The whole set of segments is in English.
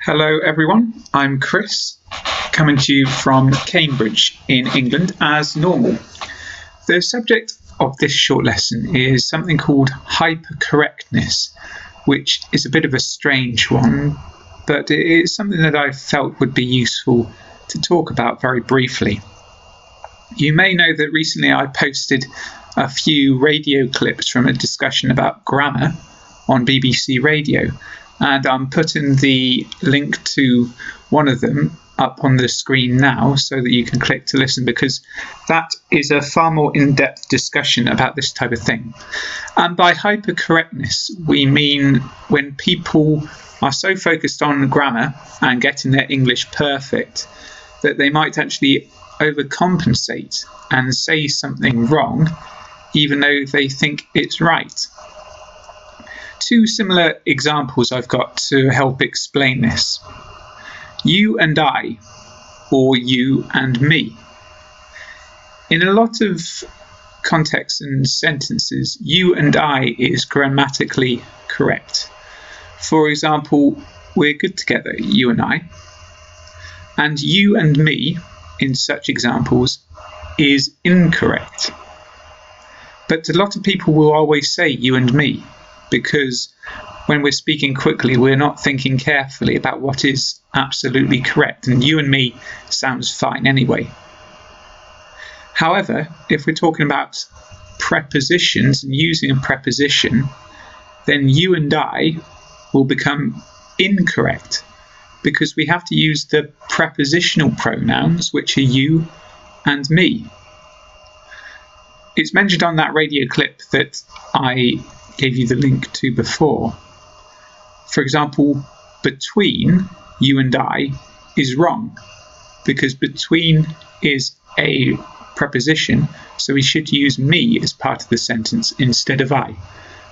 Hello everyone, I'm Chris, coming to you from Cambridge in England as normal. The subject of this short lesson is something called hypercorrectness, which is a bit of a strange one, but it is something that I felt would be useful to talk about very briefly. You may know that recently I posted a few radio clips from a discussion about grammar on BBC Radio, and I'm putting the link to one of them up on the screen now so that you can click to listen, because that is a far more in-depth discussion about this type of thing. And by hypercorrectness, we mean when people are so focused on grammar and getting their English perfect that they might actually overcompensate and say something wrong even though they think it's right. Two similar examples I've got to help explain this. You and I, or you and me. In a lot of contexts and sentences, you and I is grammatically correct. For example, we're good together, you and I. And you and me, in such examples, is incorrect. But a lot of people will always say you and me, because when we're speaking quickly, we're not thinking carefully about what is absolutely correct, and you and me sounds fine anyway. However, if we're talking about prepositions and using a preposition, then you and I will become incorrect, because we have to use the prepositional pronouns, which are you and me. It's mentioned on that radio clip that I gave you the link to before. For example, between you and I is wrong, because between is a preposition, so we should use me as part of the sentence instead of I.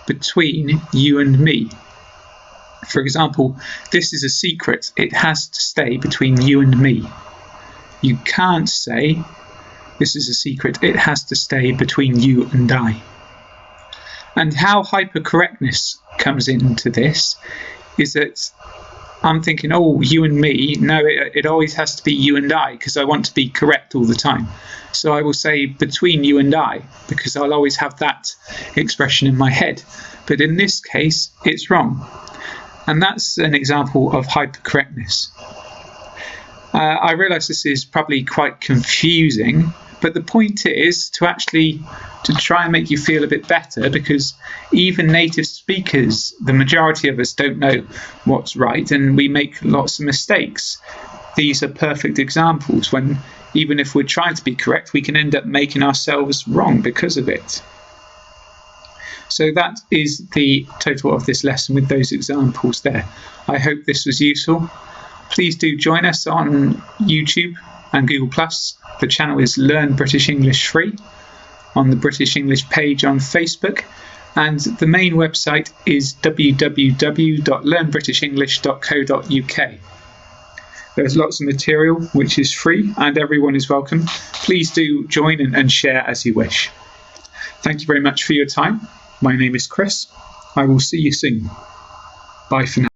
Between you and me. For example, this is a secret. It has to stay between you and me. You can't say this is a secret. It has to stay between you and I. And how hypercorrectness comes into this is that I'm thinking, oh, you and me. No, it always has to be you and I, because I want to be correct all the time. So I will say between you and I, because I'll always have that expression in my head. But in this case, it's wrong. And that's an example of hypercorrectness. I realise this is probably quite confusing, but the point is to try and make you feel a bit better, because even native speakers, the majority of us don't know what's right, and we make lots of mistakes. These are perfect examples when even if we're trying to be correct, we can end up making ourselves wrong because of it. So that is the total of this lesson with those examples there. I hope this was useful. Please do join us on YouTube and Google+. The channel is Learn British English Free, on the British English page on Facebook, and the main website is www.learnbritishenglish.co.uk. There's lots of material which is free, and everyone is welcome. Please do join and share as you wish. Thank you very much for your time. My name is Chris. I will see you soon. Bye for now.